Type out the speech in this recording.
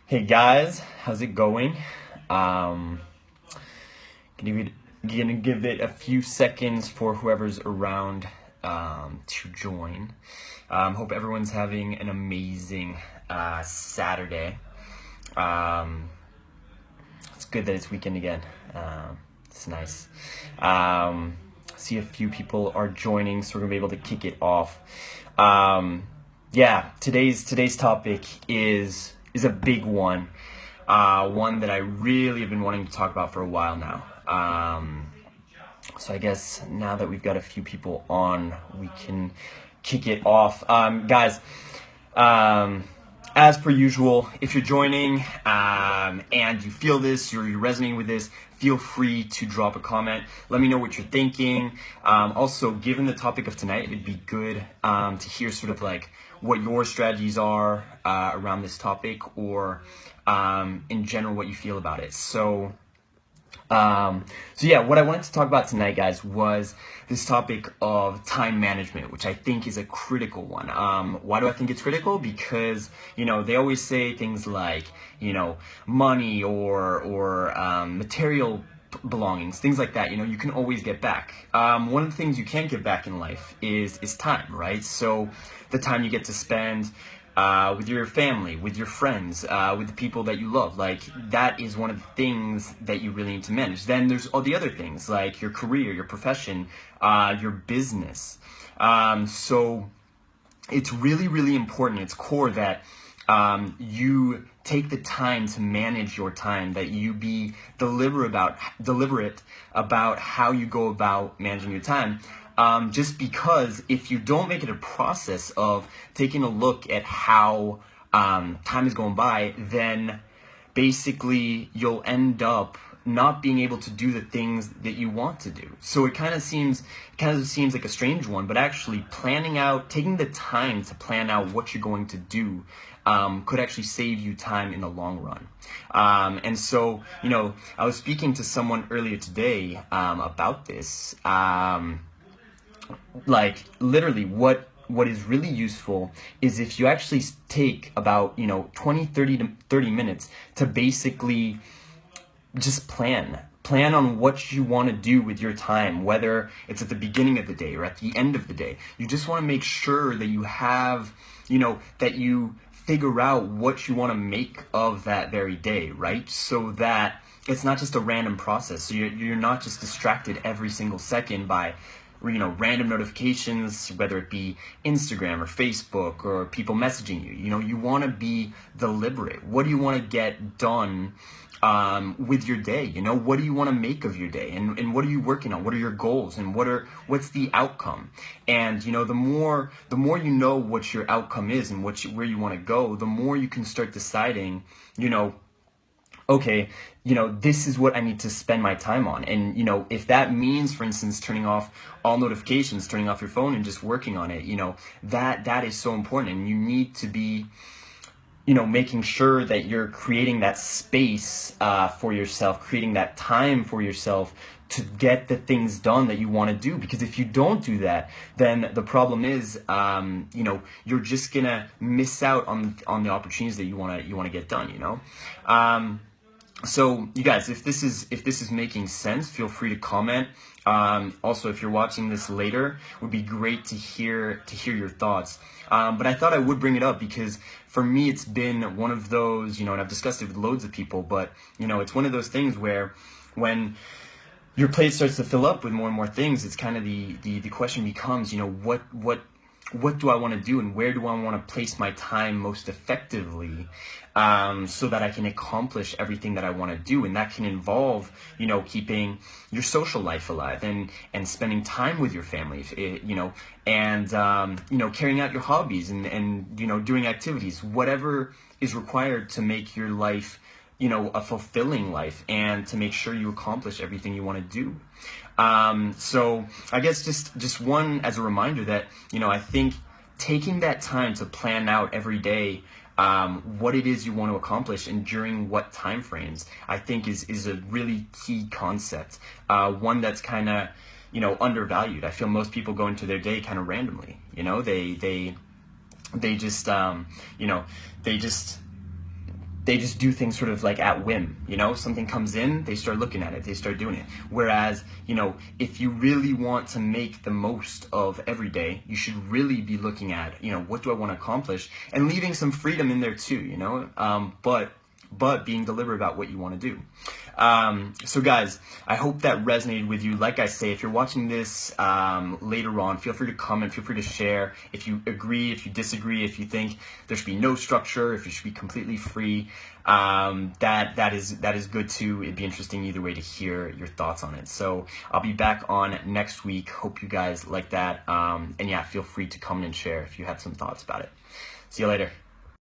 Hey guys, how's it going? Um, gonna give it a few seconds for whoever's around to join. Hope everyone's having an amazing Saturday. Um, it's good that it's weekend again. It's nice. See a few people are joining, so we're gonna be able to kick it off. Yeah, today's topic is a big one. One that I really have been wanting to talk about for a while now. So I guess now that we've got a few people on, we can kick it off. Guys, as per usual, if you're joining and you feel this, you're resonating with this, feel free to drop a comment. Let me know what you're thinking. Also, given the topic of tonight, it'd be good to hear sort of like what your strategies are around this topic, or in general what you feel about it. So yeah, what I wanted to talk about tonight, guys, was this topic of time management, which I think is a critical one. Why do I think it's critical? Because, they always say things like, money or material belongings, things like that, you can always get back. One of the things you can't get back in life is time, right? So the time you get to spend with your family, with your friends, with the people that you love. Like, that is one of the things that you really need to manage. Then there's all the other things, like your career, your profession, your business. So it's really, really important. It's core that you take the time to manage your time, that you be deliberate about how you go about managing your time. Just because if you don't make it a process of taking a look at how time is going by, then basically you'll end up not being able to do the things that you want to do. So it kind of seems like a strange one, but actually taking the time to plan out what you're going to do could actually save you time in the long run. And so, I was speaking to someone earlier today about this. Like, literally what is really useful is if you actually take about 30 minutes to basically just plan on what you want to do with your time, whether it's at the beginning of the day or at the end of the day. You just want to make sure that you have, that you figure out what you want to make of that very day, right? So that it's not just a random process. So you're not just distracted every single second by random notifications, whether it be Instagram or Facebook or people messaging you. You want to be deliberate. What do you want to get done with your day? What do you want to make of your day, and what are you working on? What are your goals, and what's the outcome? And the more you know what your outcome is and where you want to go, the more you can start deciding, okay, this is what I need to spend my time on. And, if that means, for instance, turning off all notifications, turning off your phone and just working on it, that is so important. And you need to be, making sure that you're creating that space for yourself, creating that time for yourself to get the things done that you want to do. Because if you don't do that, then the problem is, you're just gonna miss out on the opportunities that you want to get done. So you guys, if this is making sense, feel free to comment. Also, if you're watching this later, it would be great to hear your thoughts. But I thought I would bring it up because for me, it's been one of those, and I've discussed it with loads of people, but it's one of those things where when your plate starts to fill up with more and more things, it's kind of the question becomes, what do I want to do, and where do I want to place my time most effectively, so that I can accomplish everything that I want to do? And that can involve, keeping your social life alive and spending time with your family, and carrying out your hobbies and doing activities, whatever is required to make your life, a fulfilling life, and to make sure you accomplish everything you want to do. So I guess just one as a reminder that, I think taking that time to plan out every day, what it is you want to accomplish and during what time frames, I think is a really key concept. One that's kind of, undervalued. I feel most people go into their day kind of randomly. They just they just do things sort of like at whim, something comes in, they start looking at it, they start doing it. Whereas, if you really want to make the most of every day, you should really be looking at, what do I want to accomplish, and leaving some freedom in there too, but being deliberate about what you want to do. So guys, I hope that resonated with you. Like I say, if you're watching this later on, feel free to comment, feel free to share. If you agree, if you disagree, if you think there should be no structure, if you should be completely free, that is good too. It'd be interesting either way to hear your thoughts on it. So I'll be back on next week. Hope you guys like that. And yeah, feel free to comment and share if you have some thoughts about it. See you later.